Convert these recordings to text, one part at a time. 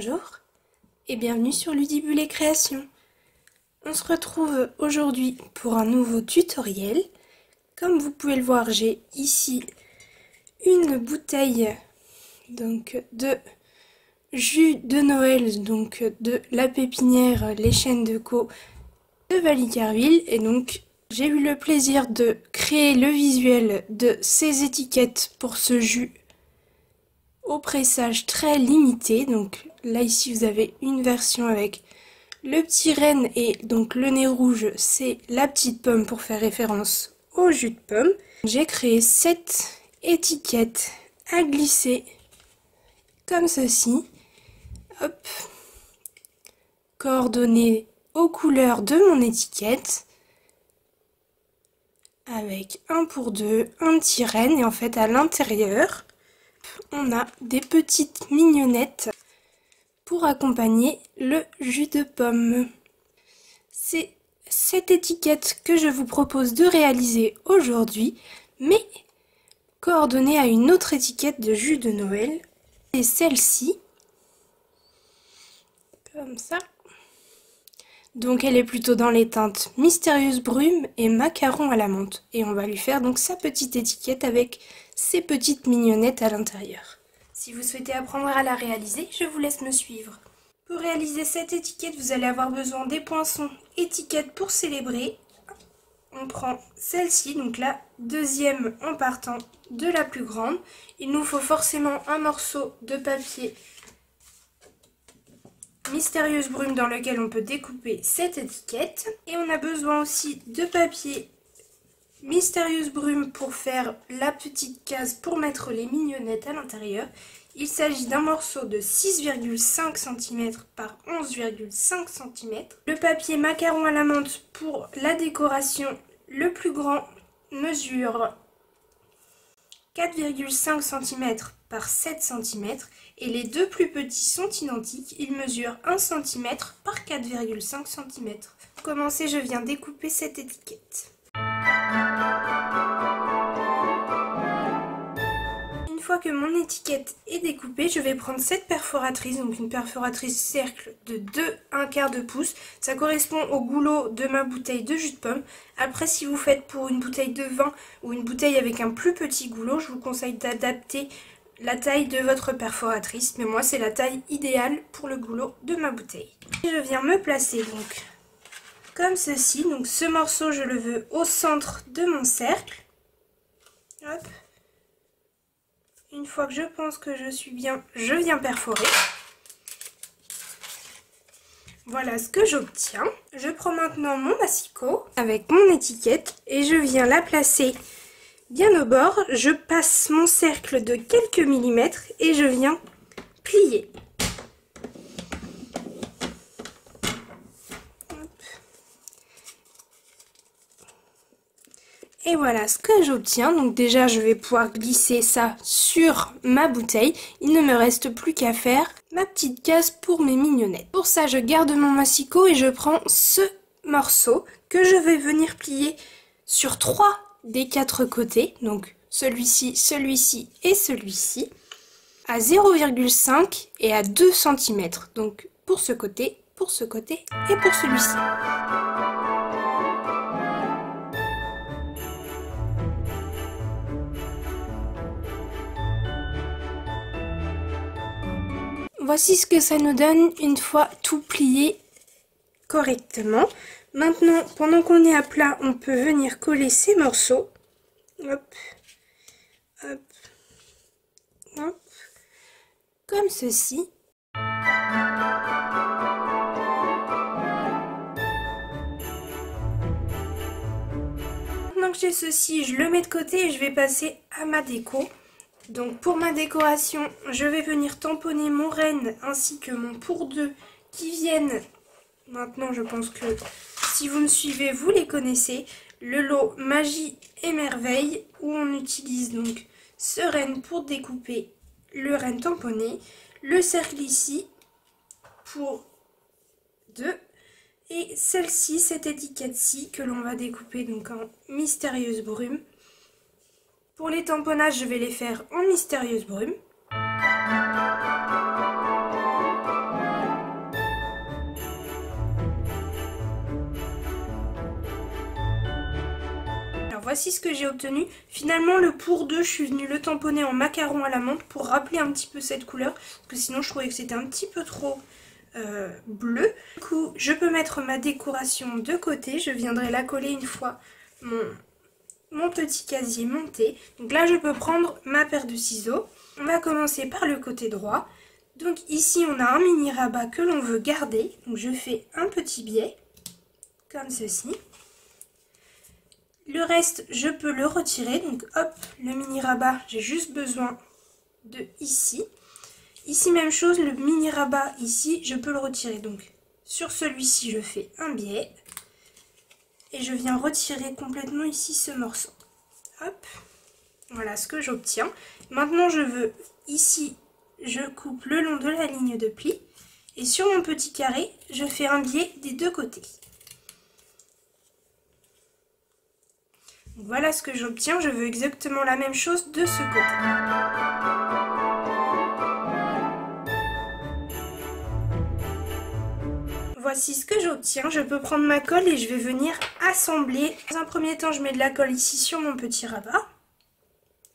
Bonjour et bienvenue sur Ludibule Création. On se retrouve aujourd'hui pour un nouveau tutoriel. Comme vous pouvez le voir, j'ai ici une bouteille de jus de Noël, de la pépinière Les Chênes de Caux de Valliquerville, et donc j'ai eu le plaisir de créer le visuel de ces étiquettes pour ce jus au pressage très limité. Donc là ici vous avez une version avec le petit renne et donc le nez rouge, c'est la petite pomme pour faire référence au jus de pomme. J'ai créé 7 étiquettes à glisser comme ceci. Hop, coordonnées aux couleurs de mon étiquette, avec un pour deux, un petit renne, et en fait à l'intérieur on a des petites mignonnettes pour accompagner le jus de pomme. C'est cette étiquette que je vous propose de réaliser aujourd'hui, mais coordonnée à une autre étiquette de jus de Noël. C'est celle-ci, comme ça. Donc elle est plutôt dans les teintes Mystérieuse Brume et Macaron à la menthe. Et on va lui faire donc sa petite étiquette avec ses petites mignonnettes à l'intérieur. Si vous souhaitez apprendre à la réaliser, je vous laisse me suivre. Pour réaliser cette étiquette, vous allez avoir besoin des poinçons étiquettes pour célébrer. On prend celle-ci, donc la deuxième en partant de la plus grande. Il nous faut forcément un morceau de papier Mystérieuse Brume dans lequel on peut découper cette étiquette. Et on a besoin aussi de papier Mystérieuse Brume pour faire la petite case pour mettre les mignonnettes à l'intérieur. Il s'agit d'un morceau de 6,5 cm par 11,5 cm. Le papier Macaron à la menthe pour la décoration, le plus grand mesure 4,5 cm par 7 cm et les deux plus petits sont identiques, ils mesurent 1 cm par 4,5 cm. Pour commencer, je viens découper cette étiquette. Une fois que mon étiquette est découpée, je vais prendre cette perforatrice, donc une perforatrice cercle de 2,1/4 de pouce. Ça correspond au goulot de ma bouteille de jus de pomme. Après, si vous faites pour une bouteille de vin ou une bouteille avec un plus petit goulot, je vous conseille d'adapter la taille de votre perforatrice. Mais moi, c'est la taille idéale pour le goulot de ma bouteille. Et je viens me placer donc comme ceci. Donc ce morceau, je le veux au centre de mon cercle. Hop. Une fois que je pense que je suis bien, je viens perforer. Voilà ce que j'obtiens. Je prends maintenant mon massicot avec mon étiquette et je viens la placer bien au bord. Je passe mon cercle de quelques millimètres et je viens plier. Et voilà ce que j'obtiens. Donc déjà, je vais pouvoir glisser ça sur ma bouteille. Il ne me reste plus qu'à faire ma petite case pour mes mignonnettes. Pour ça, je garde mon massicot et je prends ce morceau que je vais venir plier sur 3 des 4 côtés. Donc celui-ci, celui-ci et celui-ci. À 0,5 et à 2 cm. Donc pour ce côté et pour celui-ci. Voici ce que ça nous donne une fois tout plié correctement. Maintenant, pendant qu'on est à plat, on peut venir coller ces morceaux. Hop, hop, hop, comme ceci. Maintenant que j'ai ceci, je le mets de côté et je vais passer à ma déco. Donc pour ma décoration, je vais venir tamponner mon renne ainsi que mon pour deux qui viennent, maintenant je pense que si vous me suivez, vous les connaissez, le lot Magie et Merveille où on utilise donc ce renne pour découper le renne tamponné, le cercle ici pour deux et celle-ci, cette étiquette-ci que l'on va découper donc en Mystérieuse Brume. Pour les tamponnages, je vais les faire en Mystérieuse Brume. voici ce que j'ai obtenu. Finalement, le pour 2, je suis venue le tamponner en macaron à la menthe pour rappeler un petit peu cette couleur. Parce que sinon, je trouvais que c'était un petit peu trop bleu. Du coup, je peux mettre ma décoration de côté. Je viendrai la coller une fois mon petit casier monté. Donc là, je peux prendre ma paire de ciseaux. On va commencer par le côté droit. Donc ici, on a un mini rabat que l'on veut garder. Donc je fais un petit biais, comme ceci. Le reste, je peux le retirer. Donc hop, le mini rabat, j'ai juste besoin de ici. Ici, même chose, le mini rabat ici, je peux le retirer. Donc sur celui-ci, je fais un biais. Et je viens retirer complètement ici ce morceau. Hop, voilà ce que j'obtiens. Maintenant, je veux ici, je coupe le long de la ligne de pli. Et sur mon petit carré, je fais un biais des deux côtés. Donc, voilà ce que j'obtiens. Je veux exactement la même chose de ce côté. Voici ce que j'obtiens. Je peux prendre ma colle et je vais venir assembler. Dans un premier temps, je mets de la colle ici sur mon petit rabat.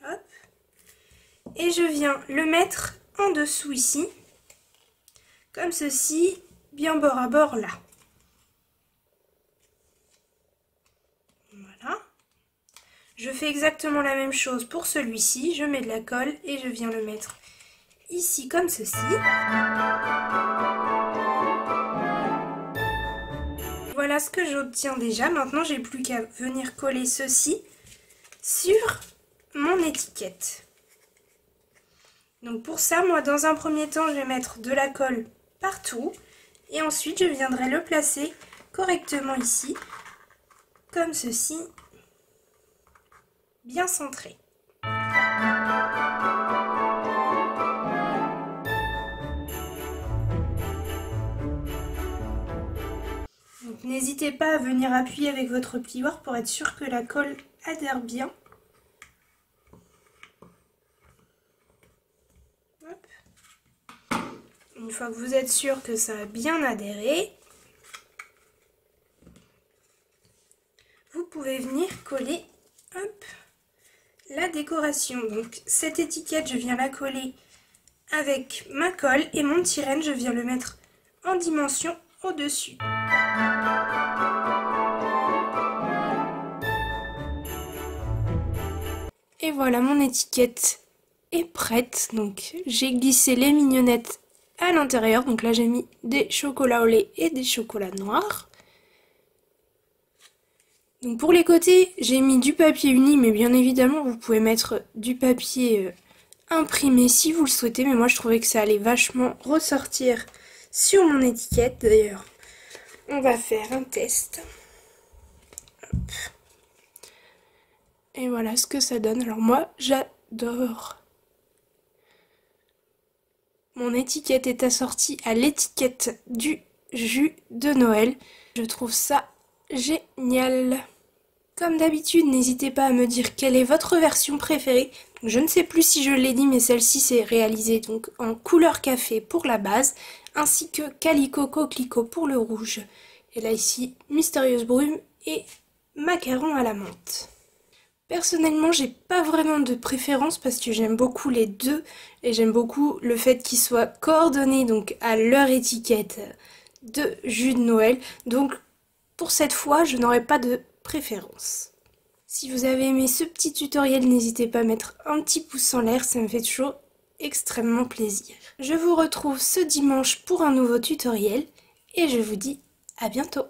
Hop. Et je viens le mettre en dessous ici. Comme ceci, bien bord à bord là. Voilà. Je fais exactement la même chose pour celui-ci. Je mets de la colle et je viens le mettre ici comme ceci. Voilà ce que j'obtiens déjà. Maintenant, j'ai plus qu'à venir coller ceci sur mon étiquette. Donc pour ça, moi, dans un premier temps, je vais mettre de la colle partout. Et ensuite, je viendrai le placer correctement ici, comme ceci, bien centré. N'hésitez pas à venir appuyer avec votre plioir pour être sûr que la colle adhère bien. Hop. Une fois que vous êtes sûr que ça a bien adhéré, vous pouvez venir coller hop, la décoration. Donc cette étiquette, je viens la coller avec ma colle et mon tyrène, je viens le mettre en dimension au-dessus. Et voilà, mon étiquette est prête. Donc j'ai glissé les mignonnettes à l'intérieur. Donc là j'ai mis des chocolats au lait et des chocolats noirs. Donc pour les côtés, j'ai mis du papier uni, mais bien évidemment vous pouvez mettre du papier imprimé si vous le souhaitez. Mais moi je trouvais que ça allait vachement ressortir sur mon étiquette. D'ailleurs, on va faire un test. Hop. Et voilà ce que ça donne. Alors moi, j'adore. Mon étiquette est assortie à l'étiquette du jus de Noël. Je trouve ça génial. Comme d'habitude, n'hésitez pas à me dire quelle est votre version préférée. Je ne sais plus si je l'ai dit, mais celle-ci c'est réalisée donc en couleur café pour la base, ainsi que Calico Coquelicot pour le rouge. Et là ici, Mystérieuse Brume et Macaron à la menthe. Personnellement, j'ai pas vraiment de préférence parce que j'aime beaucoup les deux et j'aime beaucoup le fait qu'ils soient coordonnés donc à leur étiquette de jus de Noël. Donc pour cette fois, je n'aurai pas de préférence. Si vous avez aimé ce petit tutoriel, n'hésitez pas à mettre un petit pouce en l'air, ça me fait toujours extrêmement plaisir. Je vous retrouve ce dimanche pour un nouveau tutoriel et je vous dis à bientôt.